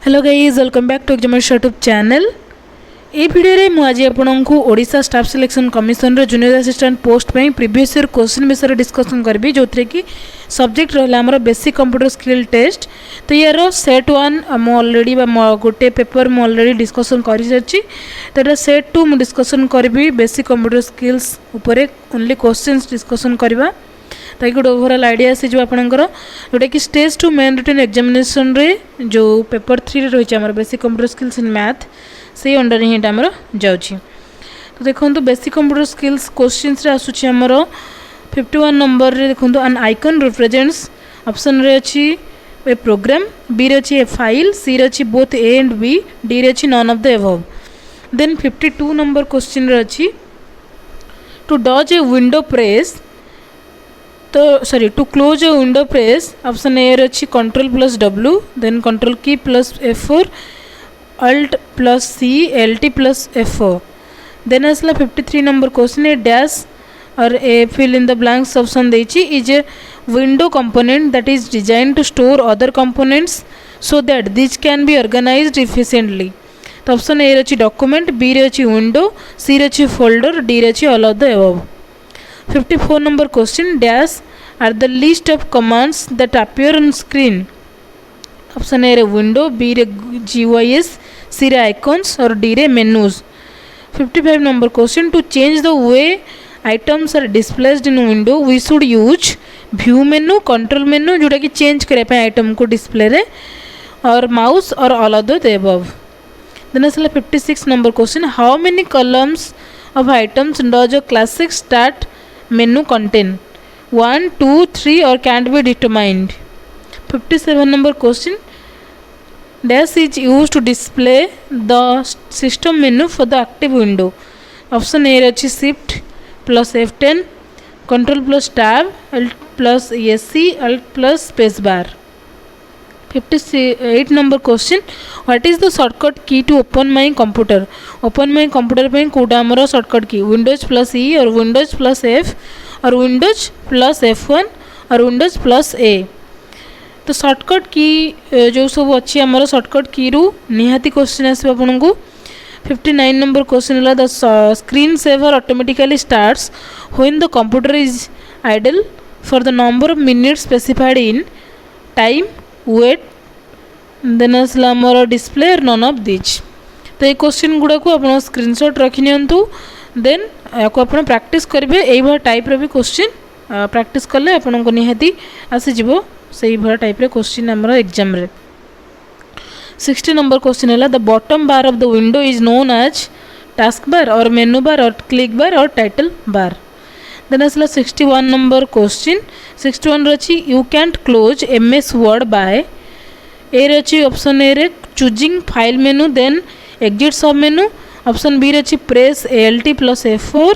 Hello guys, welcome back to examination YouTube channel. ये video रे आज आपको ओडिशा स्टाफ सिलेक्शन कमिशन रो जूनियर असिस्टेंट पोस्ट पे प्रीवियस ईयर क्वेश्चन विषय डिस्कसन करबी, जो कि सब्जेक्ट रहा आमर बेसिक कंप्यूटर स्किल टेस्ट। तो यार सेट 1 ऑलरेडी गोटे पेपर मुझे ऑलरेडी डिस्कसन कर सारी, तो सेट 2 मुझे डिस्कसन करी बेसिक कंप्यूटर स्किल्स उपरे ओनली क्वेश्चंस डिस्कसन करवा, ताकि गोटे ओवरऑल आइडिया आसी जो आपंकर जोटा कि स्टेज 2 मेन रिटन एग्जामिनेशन रे जो पेपर 3 रही है basic computer skills in math से अंडर ही आमर जाऊँगी। तो देखो बेसिक कंप्यूटर स्किल्स क्वेश्चंस रे आसूची आमर 51 नंबर रे देखो एन आइकन रिप्रेजेंट्स ऑप्शन रे अच्छी ए प्रोग्राम, बी रे अच्छी ए फाइल, सी रे अच्छी both A and B, D रे अच्छी none of the above. Then 52 number question रे अच्छी to dodge a window press, तो sorry to close a window press option A अच्छी control plus W, then control key plus F4, alt plus C, LT plus F4। Then आसला 53 number question A dash or A fill in the blanks option देछि is a window component that is design to store other components so that this can be organized efficiently. तो option A अच्छी document, B रे अच्छी window, सी रे अच्छी folder, D रे अच्छी all of the above. 54 number question dash are the list of commands that appear on screen, option A रे window, B रे GUIs, C रे icons और D रे menus। 55 number question to change the way items are displayed in window we should use view menu, control menu जोटा कि change करे पे item को display रे, और mouse और all of the above। then असला 56 number question how many columns of items does a classic start menu contain, 1 2 3 or can't be determined। 57 number question dash is used to display the system menu for the active window, option A अच्छी shift plus F10, control plus tab, alt plus ESC, alt plus space bar। 58 number question what is the shortcut key to open my computer, open my computer पे कोटा हमारा shortcut key windows plus E और windows plus F और windows plus F1 और windows plus A। तो shortcut key जो सब अच्छी हमारा shortcut key रू निहाती question आसबा आपन को। 59 number question है the screen saver automatically starts when the computer is idle for the number of minutes specified in time, wait, then आसला आमर डिस्प्ले और नन ऑफ दिच। तो ये क्वेश्चन गुड़ा को आप स्क्रीनशॉट रखी नियंतु, देन याको आप प्रैक्टिस करेंगे यही भाई टाइप रे भी क्वेश्चन प्रैक्टिस कले आपन को निहाती आसीजिवो सही भाई टाइप रे क्वेश्चन आमर एग्जाम रे। 60 नंबर क्वेश्चन है the bottom bar of the window is known as task bar और मेनू बार और क्लिक बार और टाइटल बार। देन आसला 61 नंबर क्वेश्चन 61 रही you can't close MS word by a रही ऑप्शन ए रे choosing file menu then exit sub menu, option B रही press ALT plus F4,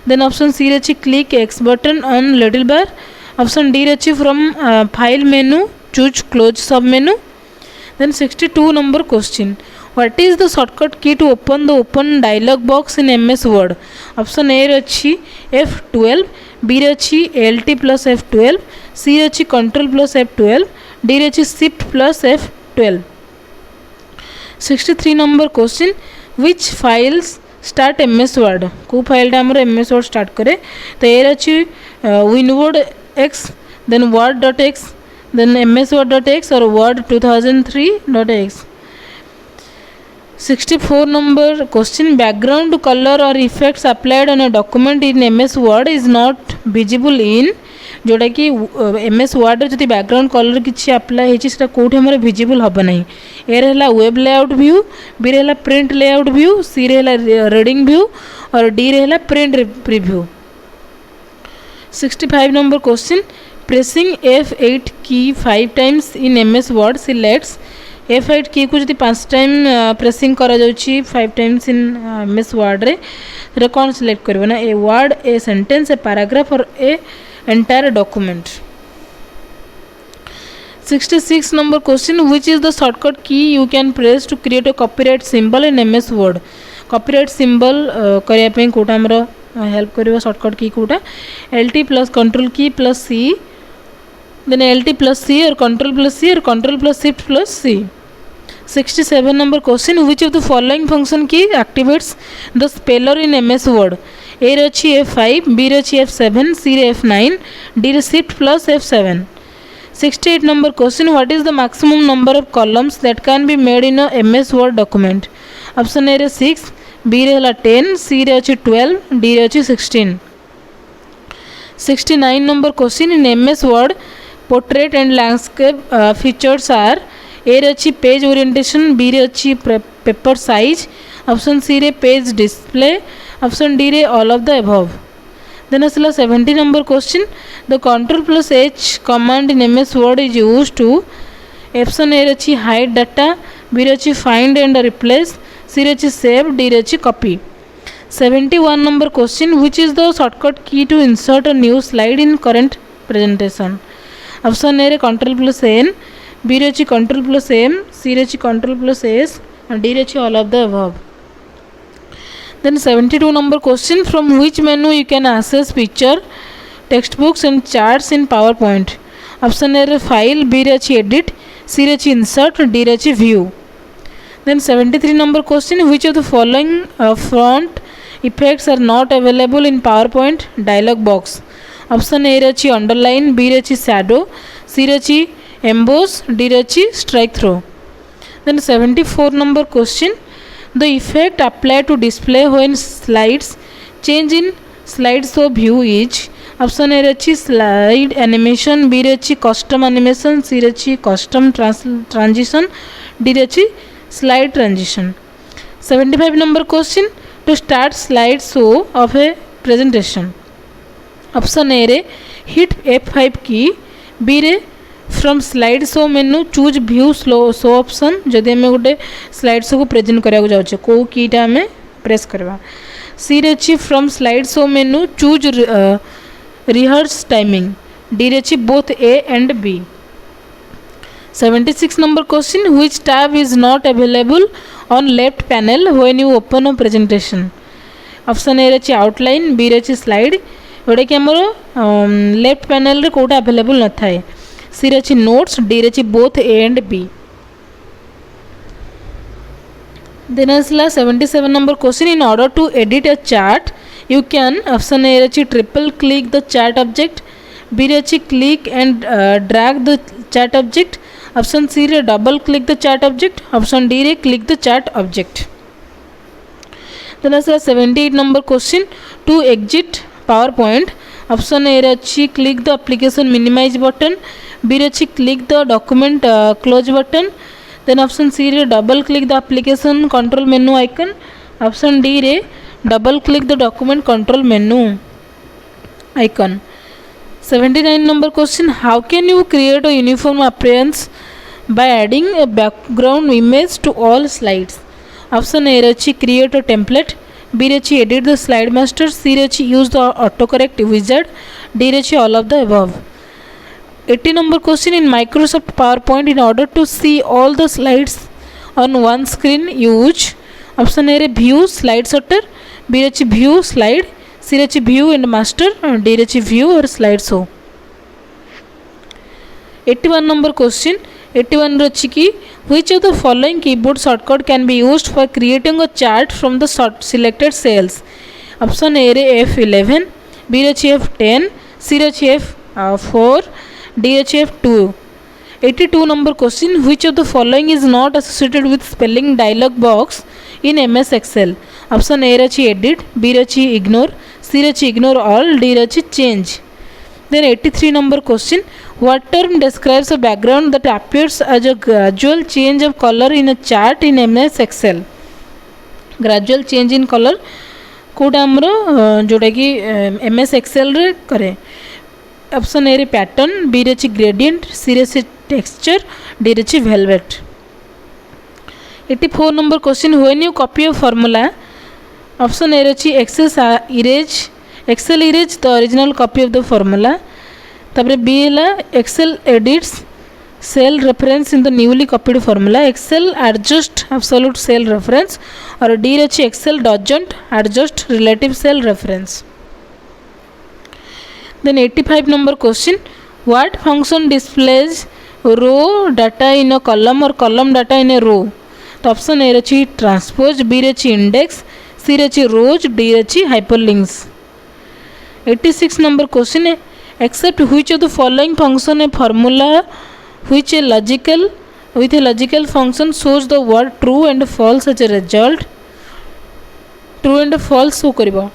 then option C रही click X button on little bar, option D रही from file menu choose close sub menu. Then 62 number question what is the shortcut key to open the open dialog box in MS word, option A रही F12, B रही ALT plus F12, C रही control plus F12, D रही shift plus F12। 63 number question which files start MS word, को file आमर MS word start करे, तो A रही winword X, then word dot x, then MS word dot x or word 2003 dot x. 64 number question background colour or effects applied on a document in MS word is not visible in, जोटा कि MS word जो background colour किसी apply होता कौटी आम visible हम ना। ए रहा web layout view, B रहा प्रिंट लेआउट व्यू, सी रहा रीडिंग व्यू और डी रहा print preview. 65 number question pressing F8 की 5 times in MS word selects, F8 की को जब 5 टाइम प्रेसिंग करा जाउची 5 टाइम्स इन MS वर्ड रे रे कौन सिलेक्ट करबो ना, a word, a sentence, a paragraph or a entire document. 66 number question which is the shortcut key you can press to create a copyright symbol in MS word, copyright symbol करया पे कोटा हमरो help करिवो shortcut key कोटा LT plus control key plus C then LT plus C or control plus C or control plus shift plus C. 67 number question, which of the following function key activates the speller in MS Word? A रे अच्छी F5, B रे अच्छी F7, C रे F9, D रे shift plus F7. 68 number question, what is the maximum number of columns that can be made in a MS Word document? Option A रे 6, B रे हला 10, C रे अच्छी 12, D रे अच्छी 16. 69 number question, in MS Word portrait and landscape features are A रे अच्छी page orientation, B रे अच्छी पेपर साइज, ऑप्शन सी रे पेज डिस्प्ले, ऑप्शन डी रे all of the above. Then आसला 70 number question, the control plus H command in MS Word is use to. Option A रे अच्छी hide data, B रे अच्छी find and replace, सी रे अच्छी save, D रे अच्छी copy. 71 number question, which is the shortcut key to insert a new slide in current presentation? Option A रे control plus N, B रे अच्छी कंट्रोल प्लस एम, सी रे अच्छी control plus S, and D रे अच्छी all of the above. Then 72 number question, from which menu you can access picture, textbooks and charts in PowerPoint? Option A रे file, B रे अच्छी edit, C रे अच्छी insert, D रे अच्छी view. Then 73 number question, which of the following font effects are not available in PowerPoint dialog box? Option A रे अच्छी underline, B रे अच्छी shadow, C रे अच्छी emboss, D रे अच्छी strike through. Then 74 number question, the effect applied to display when slides change in slideshow view is. Option A रे अच्छी slide animation, B रे अच्छी custom animation, C रे अच्छी custom transition, D रे अच्छी slide transition. 75 number question, to start slideshow of a presentation. Option A रे hit F5 key, B रे from slide show menu choose view show option जदि आम गोटे स्लाइड शो को प्रेजेंट कराया जाऊे कौ कीटा आम प्रेस करवा. सी रे अच्छी from slide show menu choose rehearse timing, D रे अच्छी both A and B. 76 number question, which tab is not available on left panel when you open a presentation? Option A रे अच्छी outline, B रे अच्छी slide, जोटा कि आमर left panel रे कोटा अवेलेबल न थाए. सी रे अच्छी नोट्स, डी रे अच्छी both A and B. Then आसला 77 number question, in order to edit a chart you can. Option A रे अच्छी triple click the chart object, B रे अच्छी click and drag the chart object, option C रे double click the chart object, option D रे click the chart object. Then आसला 78 number question, to exit PowerPoint. Option A रे अच्छी click the application minimise button, B रे अच्छी click the document close button, then option C रे double click the application control menu icon, option D रे double click the document control menu icon. 79 number question, how can you create a uniform appearance by adding a background image to all slides? Option A रे अच्छी create a template, B रे अच्छी edit the slide master, C रे अच्छी use the auto correct wizard, D रे अच्छी all of the above. 80 number question, in Microsoft PowerPoint in order to see all the slides on one screen use. Option A रे view slide sorter, B रे अच्छी view slide, C रे अच्छी view and master, D रे अच्छी view और slide show. 81 number question, 81 रे अच्छी की, which of the following keyboard shortcut can be used for creating a chart from the selected cells? Option A रे F11, B रे अच्छी F10, C रे अच्छी F4, D H F2. 82 number question, which of the following is not associated with spelling dialog box in MS Excel? Option A रे अच्छी edit, B रे अच्छी ignore, C रे अच्छी ignore all, D रे अच्छी change. Then 83 number question, what term describes a background that appears as a gradual change of color in a chart in MS Excel? Gradual change in color code आमर जोटा कि MS Excel रे करे. Option A रे pattern, B रे अच्छी gradient, सी रे अच्छी टेक्सचर, डी रे अच्छी velvet. 84 number question, when you copy a formula. Option A रे अच्छी Excel erase the original copy of the formula. तापर बी है Excel edits cell reference in the newly copied formula, Excel adjust absolute cell reference, और D रे अच्छी Excel doesn't adjust relative cell reference. Then 85 number question, What function displays row data in a column or column data in a row? तो option A रही transpose, B रही index, C रही rows, D रही hyperlinks. 86 number question है except which of the following function a formula which a logical with a logical function shows the word true and false as a result. True and false show करिबो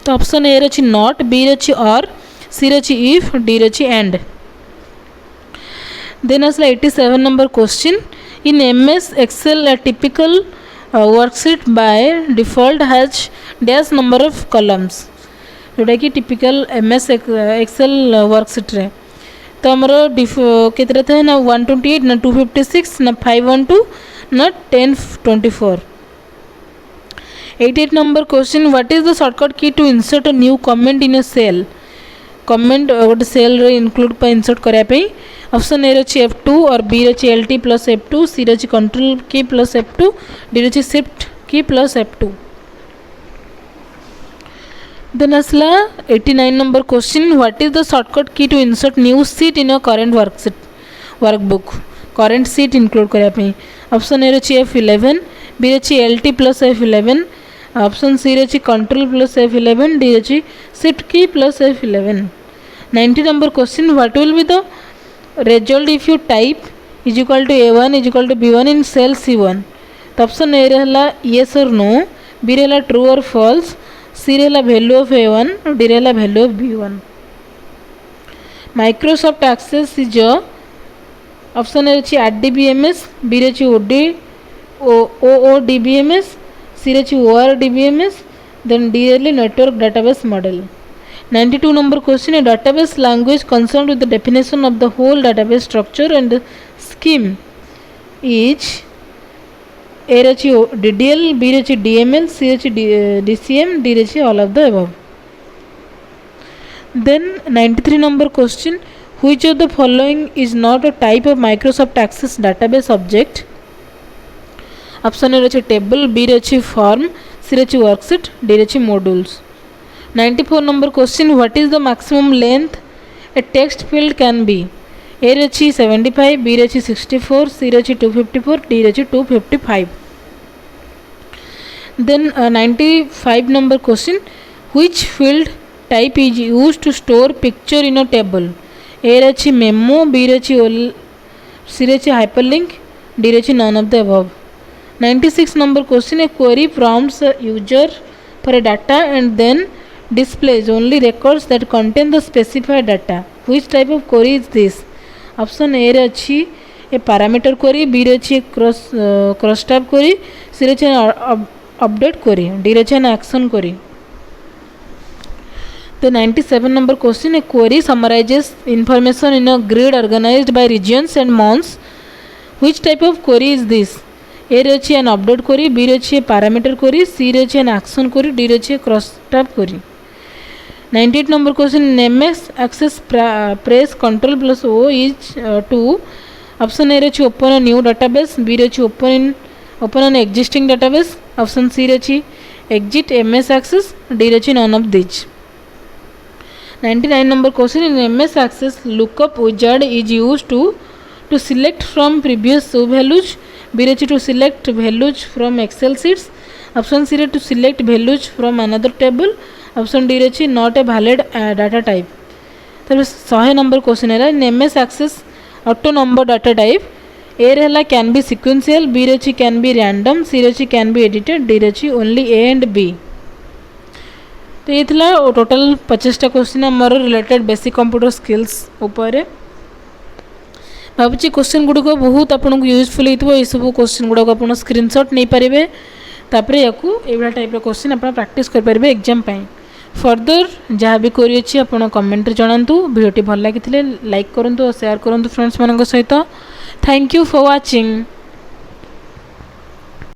तो option A रही not, B रही और, सी रही if, D रही and. Then आसला 87 number question in MS Excel a typical worksheet by default has dash number of columns जोटा कि typical MS Excel worksheet रे तो आमर केतरा था ना 128 ना 256 ना 512 ना 1024। 88 number question what is the shortcut key to insert a new comment in a cell? Comment गोटे सेल रे इंक्लूड पे इंसर्ट करिया पे ऑप्शन ए रही F2 और बी रही LT प्लस F2, सी रही control key plus F2, D रही shift key plus F2। Then आसला 89 number question what is the shortcut key to insert new sheet in a current workbook? Current sheet include करिया पे option A रही F11, B रही LT plus F11, option C रही control plus F11, D रही shift key plus F11। 90 number question what will be the result if you type is equal to A1 is equal to B1 in cell C1? तो option A रहा yes और no, B रहा true और false, C रहा value of A1, D रहा value of B1। Microsoft Access is option A रही RDBMS, B रही OODBMS, C रही ORDBMS, देन डी रही network database model. 92 number question है database language concern with the definition of the whole database structure and scheme is A रही DDL, B रही DML, C रही DCM, D रही all of the above. Then 93 number question which of the following is not a type of Microsoft Access database object? Option A रही table, B रही form, C रही worksheet, D रही modules. 94 number question what is the maximum length a text field can be? A रही 75, B रही 64, सी रही 254, D रही 255। Then 95 number question which field type is use to store picture in a table? A रही memo, B रही C रही hyperlink, D रही none of the above. 96 number question a query prompts a user for a data and then displays only records that contain the specified data. Which type of query is this? Option A रही ए parameter query, B रही cross tab query, सी रही update query, D रही action query. The 97 number question a query summarizes information in a grid organized by regions and months. Which type of query is this? ए रही an update query, B रही parameter query, सी रही an action query, D रही cross tab query. 98 number question MS access press control plus O is 2. Option A रही open a new database, B रही open an existing database, option C रही exit MS access, D रही none of these। 99 number question in MS access lookup wizard is used to select from previous values, B रही to select values from Excel sheets, option C रही to select values from another table, option D रही not a valid data type. तब 100 number question है in MS Access auto number data type A रहा can be sequential, B रही can be random, C रही can be edited, D रही only A and B. तो ये थिला total 50टा क्वेश्चन आमर रिलेटेड बेसिक कंप्यूटर स्किल्स उपर भावुँ क्वेश्चन गुड़िक बहुत आपको यूजफुल होता है। सब क्वेश्चन गुड़ाक आप स्क्रीनशॉट नहीं पारे तापर या टाइप क्वेश्चन आप प्रैक्टिस करेंगे एग्जाम फर्दर जहाँ भी क्वेरी अच्छी आप कमेंट जनातु। वीडियो भल लगी लाइक करूँ और शेयर करूँ फ्रेंड्स मान सहित। Thank you for watching.